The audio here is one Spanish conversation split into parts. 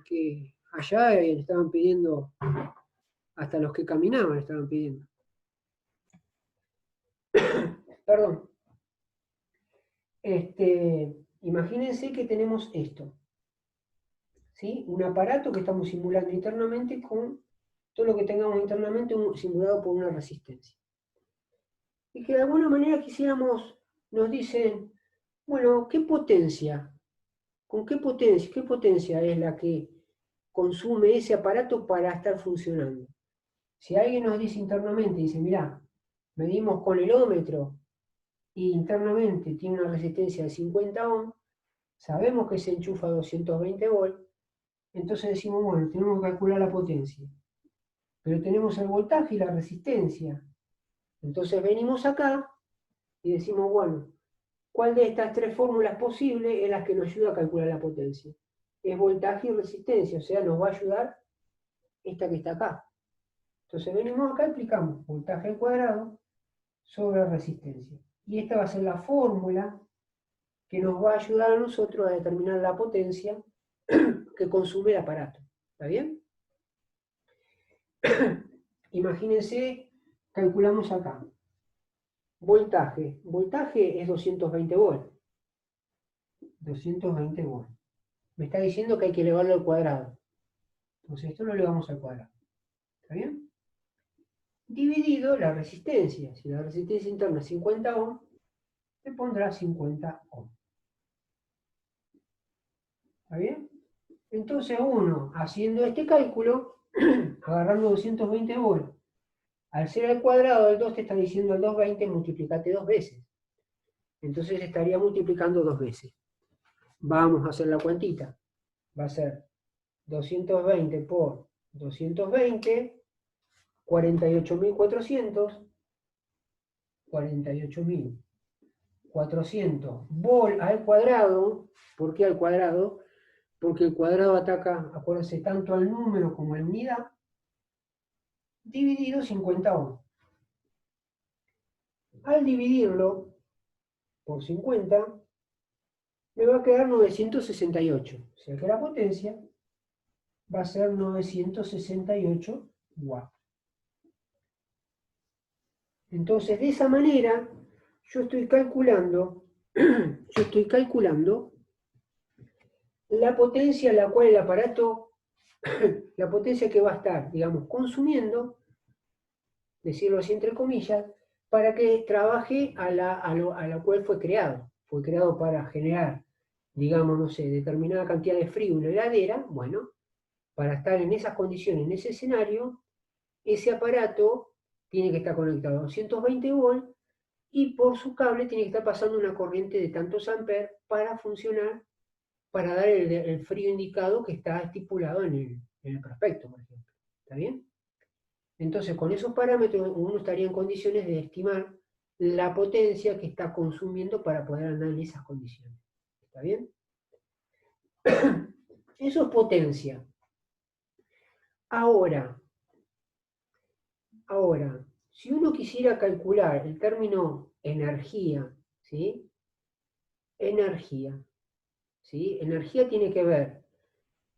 porque allá le estaban pidiendo, hasta los que caminaban estaban pidiendo. Perdón. Imagínense que tenemos esto, ¿sí? Un aparato que estamos simulando internamente con todo lo que tengamos internamente simulado por una resistencia. Y que de alguna manera quisiéramos, nos dicen, bueno, ¿qué potencia? ¿Con qué potencia? ¿Qué potencia es la que consume ese aparato para estar funcionando? Si alguien nos dice internamente, dice, mirá, medimos con el ómetro y internamente tiene una resistencia de 50 ohms, sabemos que se enchufa a 220 volts, entonces decimos, bueno, tenemos que calcular la potencia. Pero tenemos el voltaje y la resistencia. Entonces venimos acá y decimos, bueno, ¿cuál de estas tres fórmulas posibles es la que nos ayuda a calcular la potencia? Es voltaje y resistencia, o sea, nos va a ayudar esta que está acá. Entonces venimos acá y aplicamos voltaje al cuadrado sobre resistencia. Y esta va a ser la fórmula que nos va a ayudar a nosotros a determinar la potencia que consume el aparato. ¿Está bien? Imagínense, calculamos acá. Voltaje. Voltaje es 220 volts. 220 volts. Me está diciendo que hay que elevarlo al cuadrado. Entonces esto lo elevamos al cuadrado. ¿Está bien? Dividido la resistencia. Si la resistencia interna es 50 ohms, le pondrá 50 ohms. ¿Está bien? Entonces uno, haciendo este cálculo, agarrando 220 volts, al ser al cuadrado del 2 te está diciendo el 220, multiplicate 2 veces. Entonces estaría multiplicando 2 veces. Vamos a hacer la cuantita. Va a ser 220 por 220, 48.400. 48.400 vol al cuadrado. ¿Por qué al cuadrado? Porque el cuadrado ataca, acuérdense, tanto al número como a la unidad, dividido 50 ohms. Al dividirlo por 50, me va a quedar 968. O sea que la potencia va a ser 968 watts. Entonces, de esa manera, yo estoy calculando la potencia a la cual el aparato, la potencia que va a estar, digamos, consumiendo, decirlo así entre comillas, para que trabaje a la cual fue creado. Fue creado para generar, digamos, no sé, determinada cantidad de frío en una heladera. Bueno, para estar en esas condiciones, en ese escenario, ese aparato tiene que estar conectado a 220 volts y por su cable tiene que estar pasando una corriente de tantos amperes para funcionar, para dar el frío indicado que está estipulado en el prospecto, por ejemplo. ¿Está bien? Entonces, con esos parámetros uno estaría en condiciones de estimar la potencia que está consumiendo para poder andar en esas condiciones. ¿Está bien? Eso es potencia. Ahora, si uno quisiera calcular el término energía, ¿sí? Energía, ¿sí? Energía tiene que ver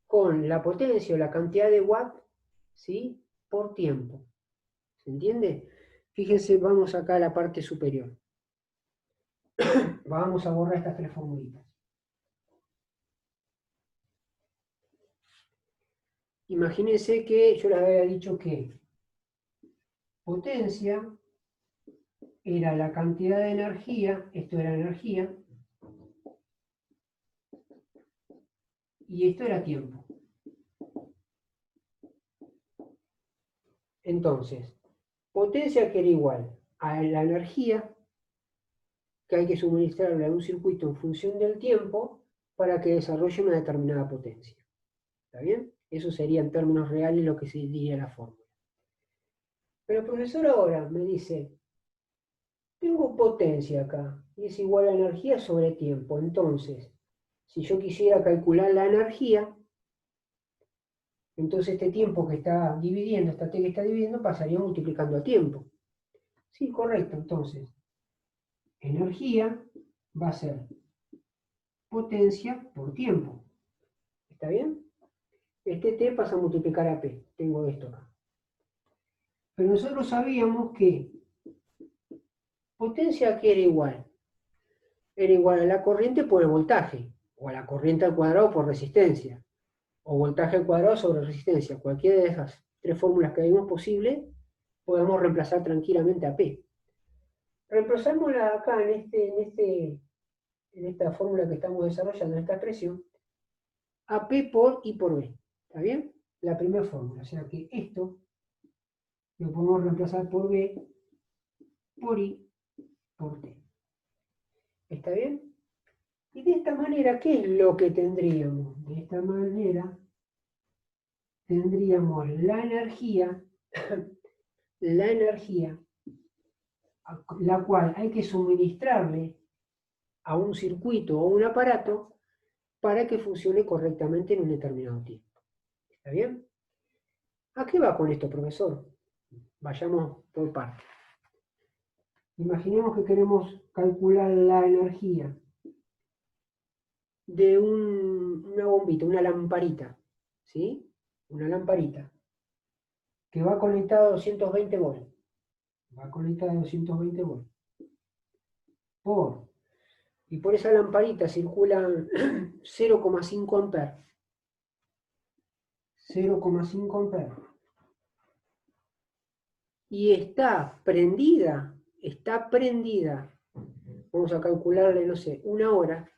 con la potencia o la cantidad de watts, ¿sí? Por tiempo. ¿Se entiende? Fíjense, vamos acá a la parte superior. Vamos a borrar estas tres formulitas. Imagínense que yo les había dicho que potencia era la cantidad de energía, esto era energía, y esto era tiempo. Entonces, potencia que era igual a la energía que hay que suministrarle a un circuito en función del tiempo para que desarrolle una determinada potencia. ¿Está bien? Eso sería en términos reales lo que se diría la fórmula. Pero el profesor ahora me dice, tengo potencia acá, y es igual a energía sobre tiempo. Entonces, si yo quisiera calcular la energía, entonces este tiempo que está dividiendo, esta t que está dividiendo, pasaría multiplicando a tiempo. Sí, correcto. Entonces, energía va a ser potencia por tiempo. ¿Está bien? Este T pasa a multiplicar a P. Tengo esto acá. Pero nosotros sabíamos que potencia que era igual. Era igual a la corriente por el voltaje, o a la corriente al cuadrado por resistencia, o voltaje al cuadrado sobre resistencia. Cualquiera de esas tres fórmulas que vimos posible, podemos reemplazar tranquilamente a P. Reemplazámosla acá en esta fórmula que estamos desarrollando, en esta expresión, a P por I por B. ¿Está bien? La primera fórmula. O sea que esto lo podemos reemplazar por B, por I, por T. ¿Está bien? Y de esta manera, ¿qué es lo que tendríamos? De esta manera tendríamos la energía, la cual hay que suministrarle a un circuito o un aparato para que funcione correctamente en un determinado tiempo. ¿Está bien? ¿A qué va con esto, profesor? Vayamos por partes. Imaginemos que queremos calcular la energía de una bombita, una lamparita, ¿sí? Una lamparita que va conectada a 220 volts. Va conectada a 220 volts. Y por esa lamparita circulan 0,5 amperes. 0,5 amperes. Y está prendida, vamos a calcularle, no sé, una hora,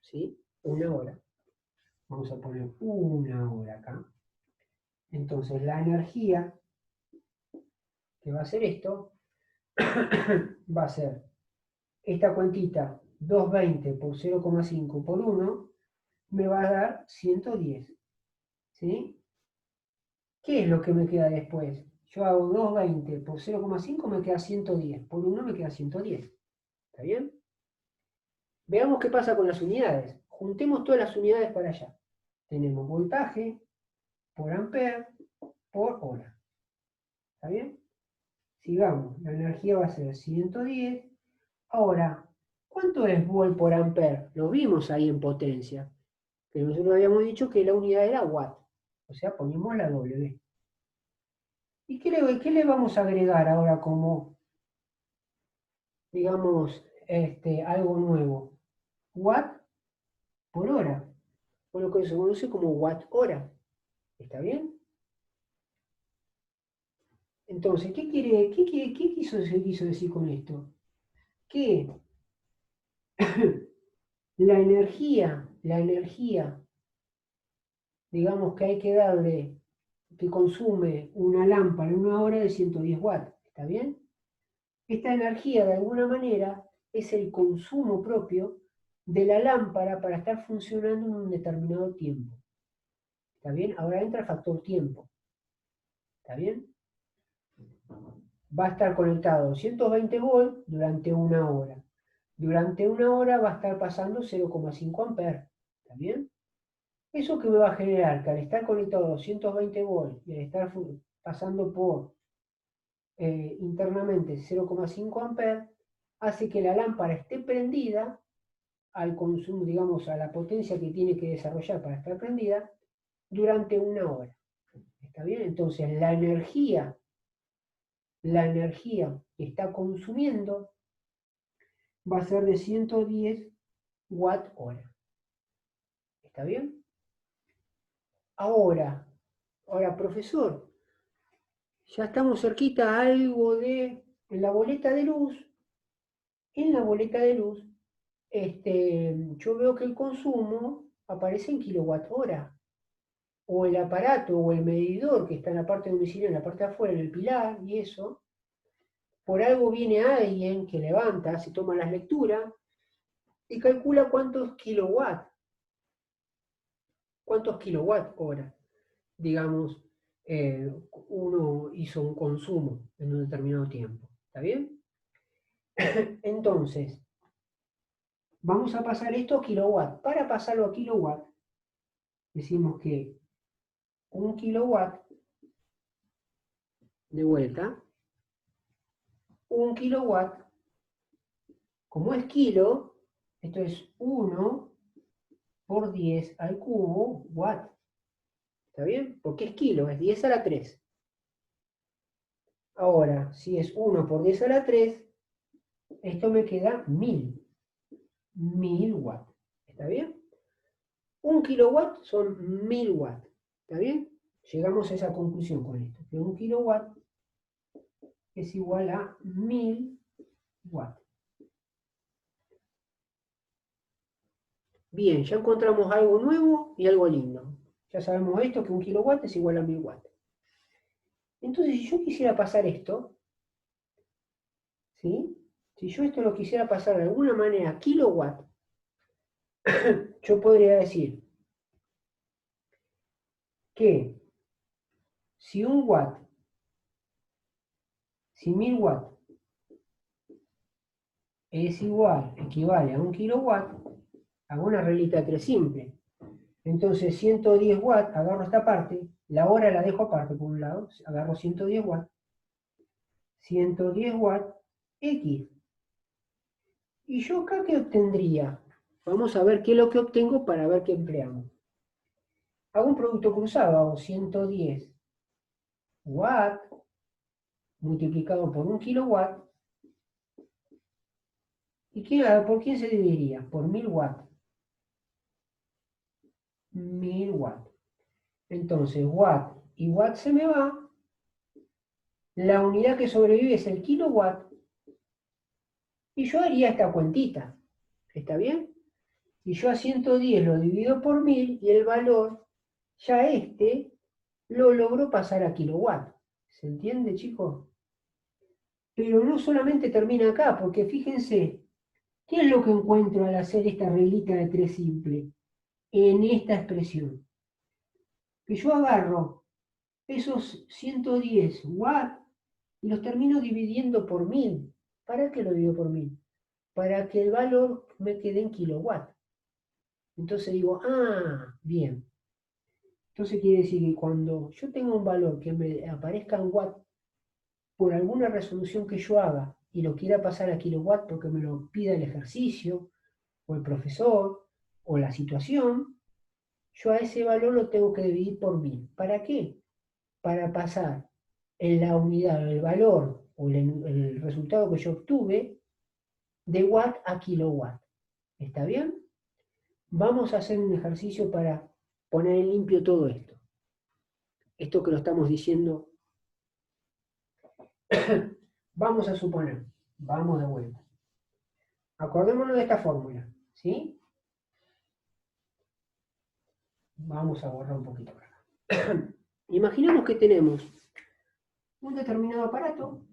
¿sí? Una hora. Vamos a poner una hora acá. Entonces la energía que va a ser esto, va a ser esta cuentita 220 por 0,5 por 1, me va a dar 110. ¿Sí? ¿Qué es lo que me queda después? Yo hago 220 por 0,5 me queda 110. Por 1 me queda 110. ¿Está bien? Veamos qué pasa con las unidades. Juntemos todas las unidades para allá. Tenemos voltaje por ampere por hora. ¿Está bien? Sigamos. La energía va a ser 110. Ahora, ¿cuánto es volt por ampere? Lo vimos ahí en potencia. Pero nosotros habíamos dicho que la unidad era watt. O sea, ponemos la W. ¿Y qué le vamos a agregar ahora como, digamos, algo nuevo? Watt por hora. O lo que se conoce como watt hora. ¿Está bien? Entonces, ¿qué quiso decir con esto? Que la energía, digamos que hay que darle, que consume una lámpara en una hora de 110 watts. ¿Está bien? Esta energía, de alguna manera, es el consumo propio de la lámpara para estar funcionando en un determinado tiempo. ¿Está bien? Ahora entra el factor tiempo. ¿Está bien? Va a estar conectado a 220 volts durante una hora. Durante una hora va a estar pasando 0,5 amperes. ¿Está bien? Eso que me va a generar que al estar conectado a 220 volts y al estar pasando por internamente 0,5 amperes, hace que la lámpara esté prendida al consumo, digamos, a la potencia que tiene que desarrollar para estar prendida durante una hora. ¿Está bien? Entonces la energía que está consumiendo va a ser de 110 watt hora. ¿Está bien? Ahora, profesor, ya estamos cerquita a algo de la boleta de luz. En la boleta de luz, yo veo que el consumo aparece en kilowatt hora. O el aparato o el medidor que está en la parte domiciliaria, en la parte de afuera, en el pilar y eso, por algo viene alguien que levanta, se toma las lecturas y calcula cuántos kilowatt hora, digamos, uno hizo un consumo en un determinado tiempo. ¿Está bien? Entonces, vamos a pasar esto a kilowatt. Para pasarlo a kilowatt, decimos que un kilowatt, de vuelta, un kilowatt, como es kilo, esto es 1 por 10 al cubo watt. ¿Está bien? Porque es kilo, es 10 a la 3. Ahora, si es 1 por 10 a la 3, esto me queda 1000. 1000 watts. ¿Está bien? 1 kilowatt son 1000 watts. ¿Está bien? Llegamos a esa conclusión con esto, que 1 kilowatt es igual a 1000 watts. Bien, ya encontramos algo nuevo y algo lindo. Ya sabemos esto, que 1 kilowatt es igual a 1000 watts. Entonces, si yo quisiera pasar esto, ¿sí? Si yo esto lo quisiera pasar de alguna manera a kilowatt, yo podría decir que si 1 watt, si 1000 watts es igual, equivale a 1 kilowatt, hago una reglita de 3 simple. Entonces 110 watts, agarro esta parte, la hora la dejo aparte por un lado, agarro 110 watts, 110 watts X. ¿Y yo acá qué obtendría? Vamos a ver qué es lo que obtengo para ver qué empleamos. Hago un producto cruzado, hago 110 watts multiplicado por 1 kilowatt. ¿Y por quién se dividiría? Por 1000 watts. 1000 watts. Entonces, watt y watt se me va. La unidad que sobrevive es el kilowatt. Y yo haría esta cuentita. ¿Está bien? Y yo a 110 lo divido por 1000 y el valor, ya lo logro pasar a kilowatt. ¿Se entiende, chicos? Pero no solamente termina acá, porque fíjense, ¿qué es lo que encuentro al hacer esta reglita de 3 simple? En esta expresión. Que yo agarro esos 110 watts y los termino dividiendo por 1000. ¿Para qué lo divido por 1000? Para que el valor me quede en kilowatt. Entonces digo, bien. Entonces quiere decir que cuando yo tenga un valor que me aparezca en watt por alguna resolución que yo haga y lo quiera pasar a kilowatt porque me lo pida el ejercicio o el profesor o la situación, yo a ese valor lo tengo que dividir por 1000. ¿Para qué? Para pasar en la unidad, el valor o el resultado que yo obtuve de watt a kilowatt. ¿Está bien? Vamos a hacer un ejercicio para poner en limpio todo esto. Esto que lo estamos diciendo. Vamos a suponer, vamos de vuelta. Acordémonos de esta fórmula, ¿sí? Vamos a borrar un poquito por acá. Imaginemos que tenemos un determinado aparato,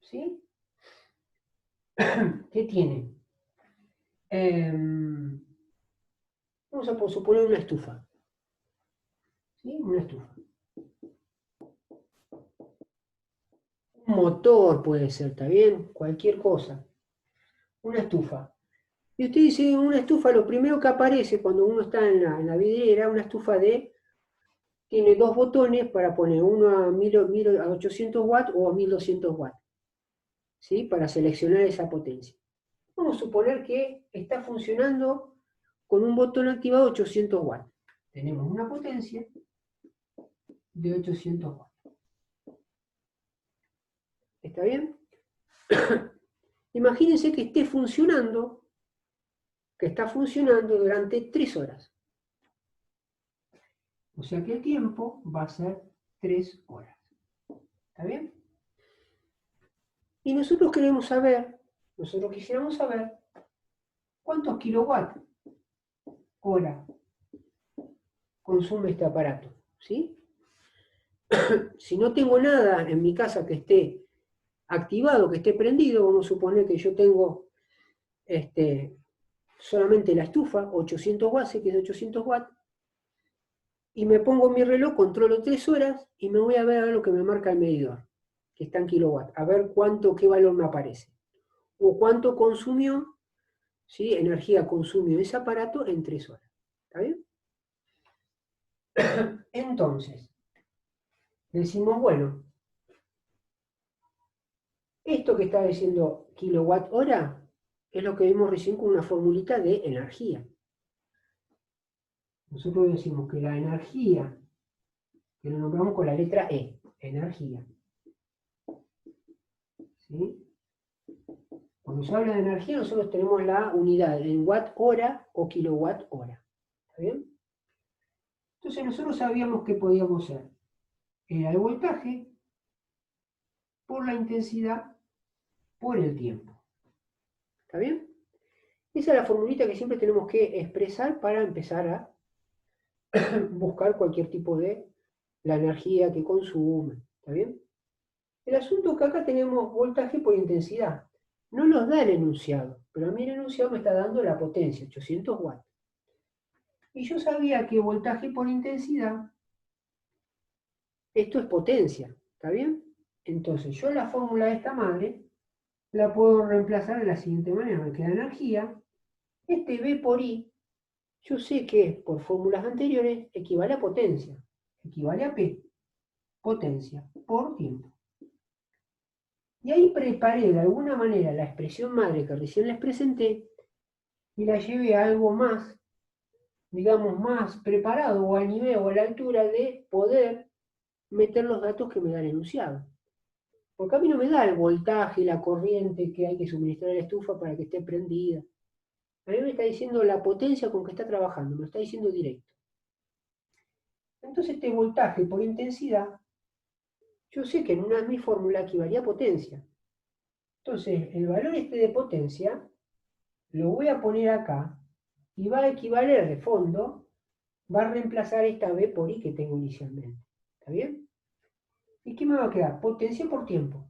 ¿sí? Que tiene, vamos a suponer una estufa, ¿sí? Una estufa. Un motor puede ser, ¿está bien? Cualquier cosa. Una estufa. Y usted dice, una estufa, lo primero que aparece cuando uno está en la vidriera, una estufa tiene 2 botones para poner uno a 800 watts o a 1200 watts, ¿sí? Para seleccionar esa potencia. Vamos a suponer que está funcionando con un botón activado 800 watts. Tenemos una potencia de 800 watts. ¿Está bien? Imagínense que esté funcionando, que está funcionando durante 3 horas. O sea que el tiempo va a ser 3 horas. ¿Está bien? Y nosotros quisiéramos saber cuántos kilowatt hora consume este aparato, ¿sí? Si no tengo nada en mi casa que esté activado, que esté prendido, vamos a suponer que yo tengo solamente la estufa, 800 watts, sé que es de 800 watts, y me pongo mi reloj, controlo 3 horas y me voy a ver lo que me marca el medidor, que está en kilowatt, a ver qué valor me aparece, o cuánto consumió, ¿sí? Energía consumió ese aparato en 3 horas. ¿Está bien? Entonces, decimos, bueno, esto que está diciendo kilowatt hora es lo que vimos recién con una formulita de energía. nosotros decimos que la energía, que lo nombramos con la letra E, energía. ¿Sí? Cuando se habla de energía, nosotros tenemos la unidad en watt-hora o kilowatt-hora. ¿Está bien? Entonces nosotros sabíamos que podíamos ser. Era el voltaje por la intensidad por el tiempo. ¿Está bien? Esa es la formulita que siempre tenemos que expresar para empezar a buscar cualquier tipo de la energía que consume. ¿Está bien? El asunto es que acá tenemos voltaje por intensidad. No nos da el enunciado, pero a mí el enunciado me está dando la potencia, 800 watts. Y yo sabía que voltaje por intensidad, esto es potencia, ¿está bien? Entonces yo la fórmula de esta madre la puedo reemplazar de la siguiente manera. Me queda energía. Este V por I, yo sé que por fórmulas anteriores equivale a potencia, equivale a P, potencia, por tiempo. Y ahí preparé de alguna manera la expresión madre que recién les presenté y la llevé a algo más, digamos, más preparado o al nivel o a la altura de poder meter los datos que me da el enunciado. Porque a mí no me da el voltaje, la corriente que hay que suministrar a la estufa para que esté prendida. A mí me está diciendo la potencia con que está trabajando, me lo está diciendo directo. Entonces este voltaje por intensidad, yo sé que en una de mis fórmulas equivalía a potencia. Entonces el valor este de potencia lo voy a poner acá y va a equivaler de fondo, va a reemplazar esta V por I que tengo inicialmente. ¿Está bien? ¿Y qué me va a quedar? Potencia por tiempo.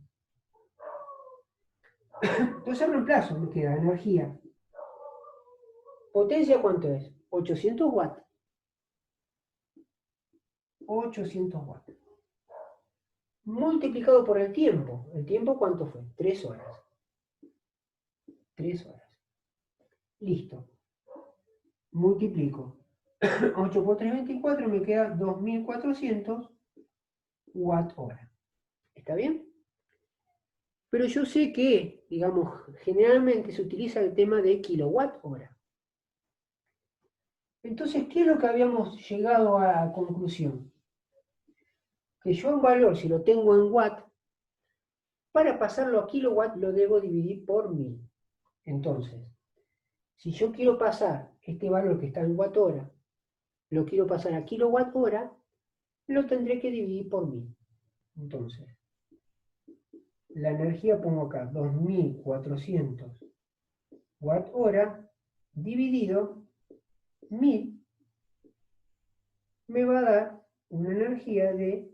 Entonces reemplazo, me queda energía. ¿Potencia cuánto es? 800 watts. 800 watts. Multiplicado por el tiempo. ¿El tiempo cuánto fue? 3 horas. 3 horas. Listo. Multiplico. 8 por 3, 24, me queda 2400 watt hora. ¿Está bien? Pero yo sé que, digamos, generalmente se utiliza el tema de kilowatt hora. Entonces, ¿qué es lo que habíamos llegado a la conclusión? Que yo un valor, si lo tengo en watt, para pasarlo a kilowatt lo debo dividir por 1000. Entonces, si yo quiero pasar este valor que está en watt hora, lo quiero pasar a kilowatt hora, lo tendré que dividir por 1000. Entonces, la energía pongo acá, 2400 watt hora, dividido 1000, me va a dar una energía de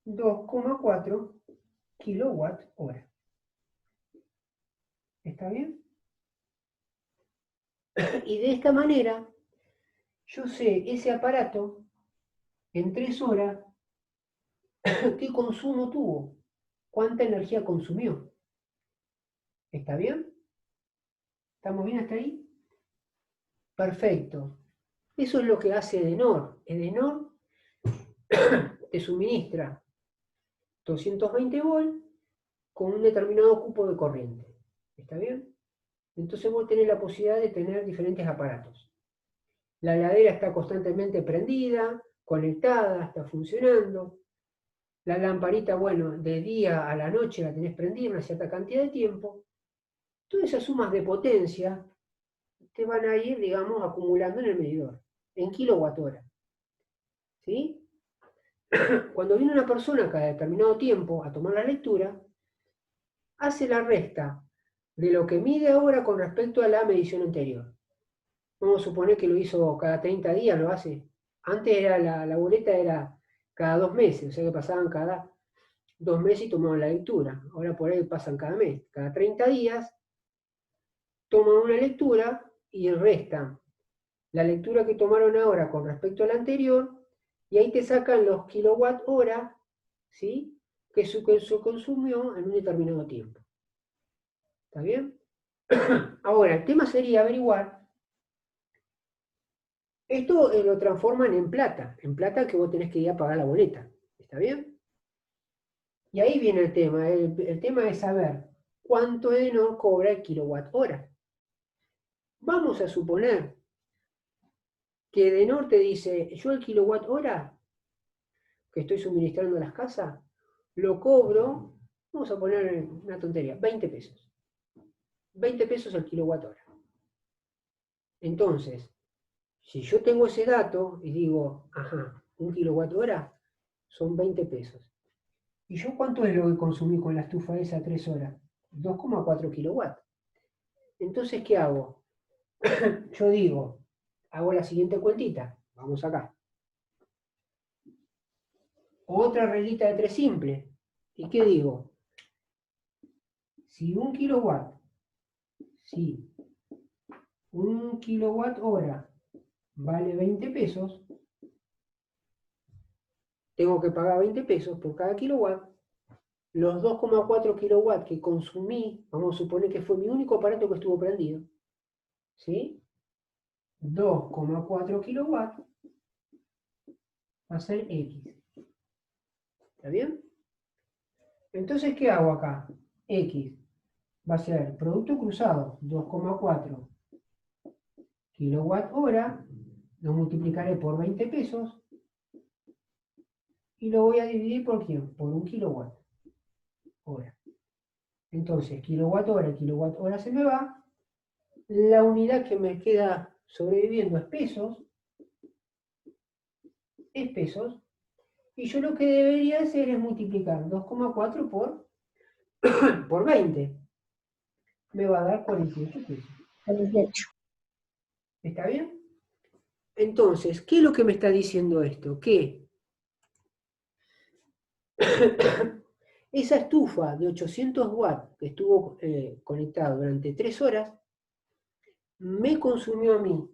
2,4 kilowatt hora. ¿Está bien? Y de esta manera, yo sé ese aparato en 3 horas qué consumo tuvo, cuánta energía consumió. ¿Está bien? ¿Estamos bien hasta ahí? Perfecto. Eso es lo que hace Edenor. Edenor te suministra 220 volts con un determinado cupo de corriente. ¿Está bien? Entonces vos tenés la posibilidad de tener diferentes aparatos. La heladera está constantemente prendida, conectada, está funcionando. La lamparita, bueno, de día a la noche la tenés prendida una cierta cantidad de tiempo. Todas esas sumas de potencia te van a ir, digamos, acumulando en el medidor, en kilowatt hora. ¿Sí? Cuando viene una persona cada determinado tiempo a tomar la lectura, hace la resta de lo que mide ahora con respecto a la medición anterior. Vamos a suponer que lo hizo cada 30 días, lo hace. Antes era la boleta era cada 2 meses, o sea que pasaban cada 2 meses y tomaban la lectura. Ahora por ahí pasan cada mes. Cada 30 días toman una lectura y restan la lectura que tomaron ahora con respecto a la anterior, y ahí te sacan los kilowatt hora, ¿sí? Que se consumió en un determinado tiempo. ¿Está bien? Ahora, el tema sería averiguar, esto lo transforman en plata que vos tenés que ir a pagar la boleta. ¿Está bien? Y ahí viene el tema. El tema es saber cuánto Edenor cobra el kilowatt hora. Vamos a suponer que Edenor te dice, yo el kilowatt hora que estoy suministrando a las casas, lo cobro, vamos a poner una tontería, 20 pesos. 20 pesos el kilowatt hora. Entonces, si yo tengo ese dato y digo, ajá, un kilowatt hora son 20 pesos. ¿Y yo cuánto es lo que consumí con la estufa esa 3 horas? 2,4 kilowatts. Entonces, ¿qué hago? Yo digo, hago la siguiente cuentita. Vamos acá. Otra reglita de 3 simple. ¿Y qué digo? Si un kilowatt hora vale 20 pesos, tengo que pagar 20 pesos por cada kilowatt. Los 2,4 kilowatts que consumí, vamos a suponer que fue mi único aparato que estuvo prendido, ¿sí? 2,4 kilowatts va a ser X. ¿Está bien? Entonces, ¿qué hago acá? X va a ser producto cruzado, 2,4 kilowatt hora, lo multiplicaré por 20 pesos y lo voy a dividir por ¿quién? Por un kilowatt hora. Entonces, kilowatt hora se me va. La unidad que me queda sobreviviendo es pesos, y yo lo que debería hacer es multiplicar 2,4 por 20. Me va a dar 48 pesos. 48. ¿Está bien? Entonces, ¿qué es lo que me está diciendo esto? Que esa estufa de 800 watts que estuvo conectada durante 3 horas, me consumió a mí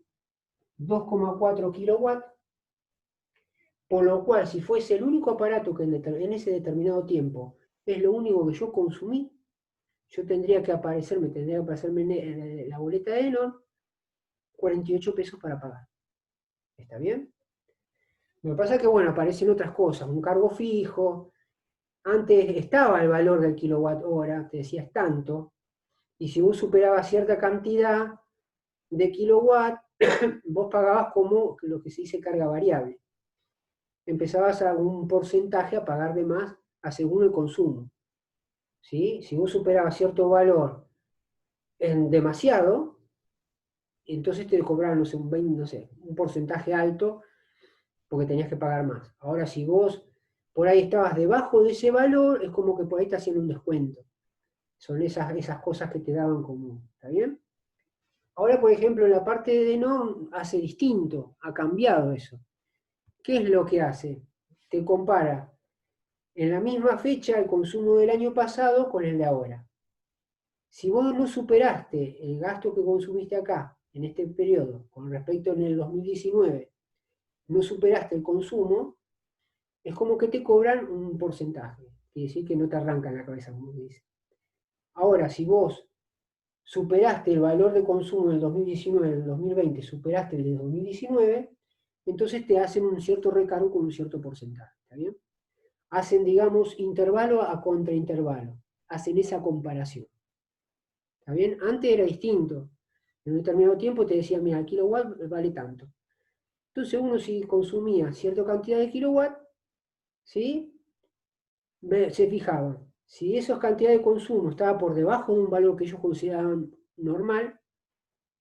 2,4 kilowatts, por lo cual si fuese el único aparato que en ese determinado tiempo es lo único que yo consumí, yo tendría que aparecerme en la boleta de Enor 48 pesos para pagar. ¿Está bien? Lo que pasa es que, bueno, aparecen otras cosas, un cargo fijo. Antes estaba el valor del kilowatt hora, te decías tanto, y si vos superabas cierta cantidad de kilowatt, vos pagabas como lo que se dice carga variable. Empezabas a un porcentaje a pagar de más a según el consumo. ¿Sí? Si vos superabas cierto valor en demasiado, entonces te cobraban, no sé, un porcentaje alto porque tenías que pagar más. Ahora, si vos por ahí estabas debajo de ese valor, es como que por ahí te hacían un descuento. Son esas cosas que te daban como, ¿está bien? Ahora, por ejemplo, en la parte de Denon hace distinto, ha cambiado eso. ¿Qué es lo que hace? Te compara en la misma fecha el consumo del año pasado con el de ahora. Si vos no superaste el gasto que consumiste acá, en este periodo, con respecto en el 2019, no superaste el consumo, es como que te cobran un porcentaje. Quiere decir que no te arranca en la cabeza, como dice. Ahora, si vos superaste el valor de consumo del 2019 en el 2020, superaste el de 2019, entonces te hacen un cierto recargo con un cierto porcentaje. ¿Está bien? Hacen, digamos, intervalo a contraintervalo. Hacen esa comparación. ¿Está bien? Antes era distinto. En un determinado tiempo te decía, mira, el kilowatt vale tanto. Entonces uno si consumía cierta cantidad de kilowatt, ¿sí? Se fijaba. Si esa cantidad de consumo estaba por debajo de un valor que ellos consideraban normal,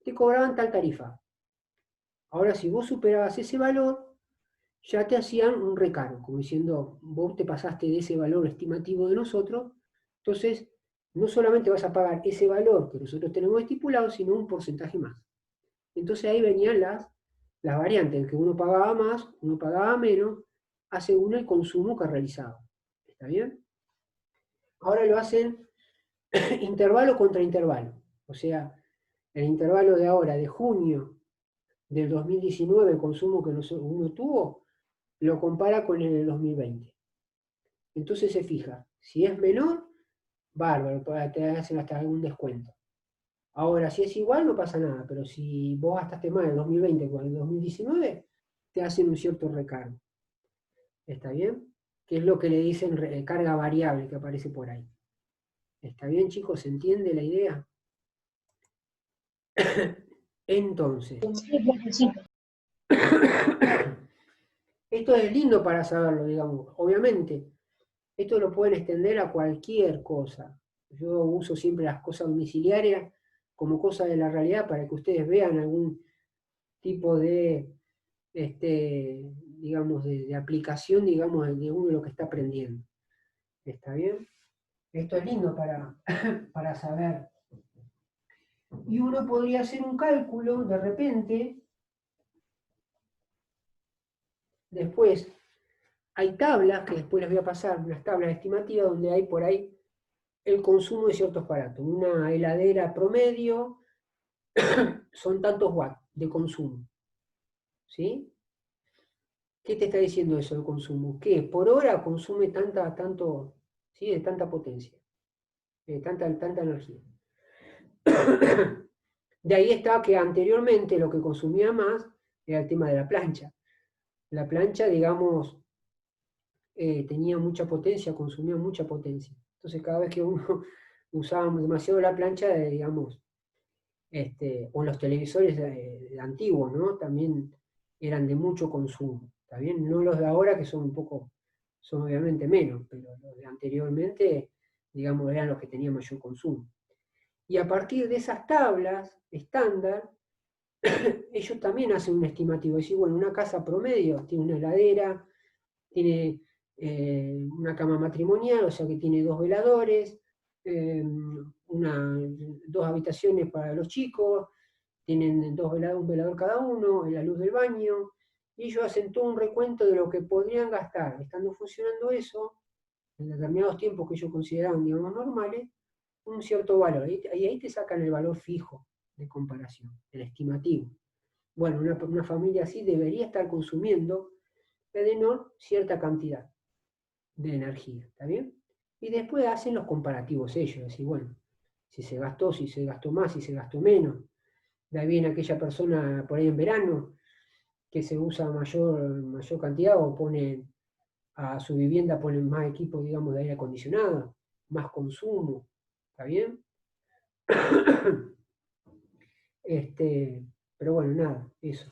te cobraban tal tarifa. Ahora, si vos superabas ese valor, ya te hacían un recargo, como diciendo, vos te pasaste de ese valor estimativo de nosotros, entonces no solamente vas a pagar ese valor que nosotros tenemos estipulado, sino un porcentaje más. Entonces ahí venían las variantes, que uno pagaba más, uno pagaba menos, a según el consumo que realizaba. ¿Está bien? Ahora lo hacen intervalo contra intervalo. O sea, el intervalo de ahora, de junio del 2019, el consumo que uno tuvo, lo compara con el del 2020. Entonces se fija, si es menor, bárbaro, te hacen hasta algún descuento. Ahora, si es igual, no pasa nada, pero si vos gastaste más el 2020 con el 2019, te hacen un cierto recargo. ¿Está bien? Que es lo que le dicen carga variable que aparece por ahí. ¿Está bien, chicos? ¿Se entiende la idea? Entonces, Sí, profesor. Esto es lindo para saberlo, digamos. Obviamente, esto lo pueden extender a cualquier cosa. Yo uso siempre las cosas domiciliarias como cosas de la realidad para que ustedes vean algún tipo de, digamos, de aplicación, digamos, de uno lo que está aprendiendo. ¿Está bien? Esto es lindo para saber. Y uno podría hacer un cálculo de repente. Después hay tablas, que después les voy a pasar, unas tablas estimativas donde hay por ahí el consumo de ciertos aparatos. Una heladera promedio son tantos watts de consumo. ¿Sí? ¿Qué te está diciendo eso de consumo? Que por hora consume tanto, ¿sí? De tanta potencia, de tanta energía. De ahí está que anteriormente lo que consumía más era el tema de la plancha. La plancha, digamos, tenía mucha potencia, consumía mucha potencia. Entonces cada vez que uno usaba demasiado la plancha, digamos, o los televisores antiguos, ¿no? También eran de mucho consumo, ¿está bien? No los de ahora que son son obviamente menos, pero los de anteriormente, digamos, eran los que tenían mayor consumo. Y a partir de esas tablas estándar, ellos también hacen un estimativo. Es decir, bueno, una casa promedio tiene una heladera, tiene una cama matrimonial, o sea que tiene 2 veladores, 2 habitaciones para los chicos, tienen un velador cada uno, en la luz del baño, y ellos hacen todo un recuento de lo que podrían gastar, estando funcionando eso, en determinados tiempos que ellos consideraban, digamos, normales, un cierto valor. Y ahí te sacan el valor fijo de comparación, el estimativo. Bueno, una familia así debería estar consumiendo Edenor cierta cantidad de energía, ¿está bien? Y después hacen los comparativos ellos, decir, bueno, si se gastó más, si se gastó menos. De ahí viene aquella persona por ahí en verano que se usa mayor cantidad o pone a su vivienda, ponen más equipo, digamos, de aire acondicionado, más consumo, ¿está bien? Pero bueno, nada, eso.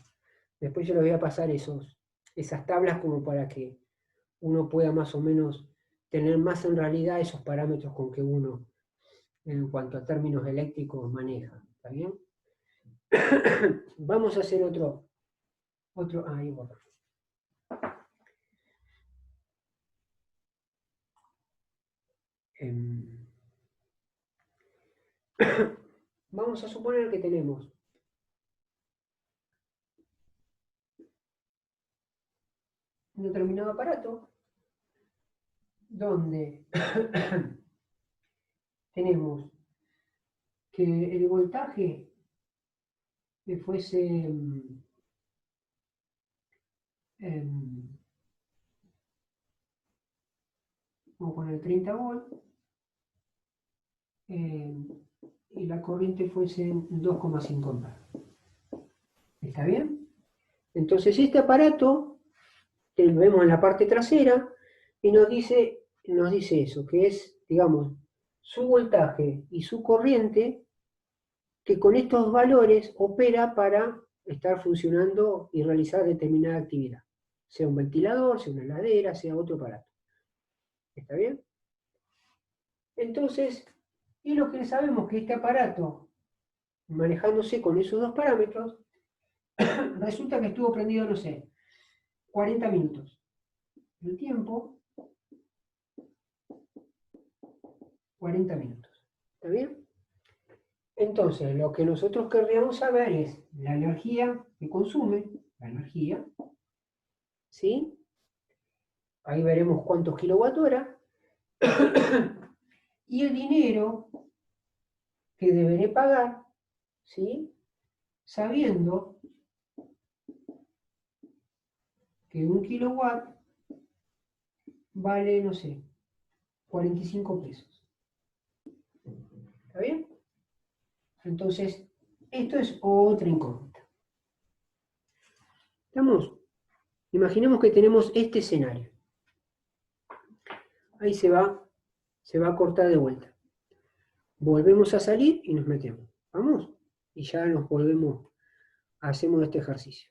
Después yo les voy a pasar esas tablas como para que uno pueda más o menos tener más en realidad esos parámetros con que uno, en cuanto a términos eléctricos, maneja. ¿Está bien? Vamos a hacer otro. Ahí va. Vamos a suponer que tenemos un determinado aparato donde tenemos que el voltaje fuese vamos a poner 30 volts y la corriente fuese 2,5 amperes. ¿Está bien? Entonces este aparato que lo vemos en la parte trasera y nos dice eso, que es, digamos, su voltaje y su corriente, que con estos valores opera para estar funcionando y realizar determinada actividad, sea un ventilador, sea una heladera, sea otro aparato. ¿Está bien? Entonces, y lo que sabemos que este aparato, manejándose con esos dos parámetros, resulta que estuvo prendido, no sé, 40 minutos. El tiempo, 40 minutos. ¿Está bien? Entonces, lo que nosotros querríamos saber es la energía que consume, la energía, ¿sí? Ahí veremos cuántos kilowatt-hora, y el dinero que deberé pagar, ¿sí? Sabiendo que un kilowatt vale, no sé, 45 pesos. ¿Está bien? Entonces, esto es otra incógnita. ¿Estamos? Imaginemos que tenemos este escenario. Ahí se va a cortar de vuelta. Volvemos a salir y nos metemos. ¿Vamos? Y ya nos volvemos, hacemos este ejercicio.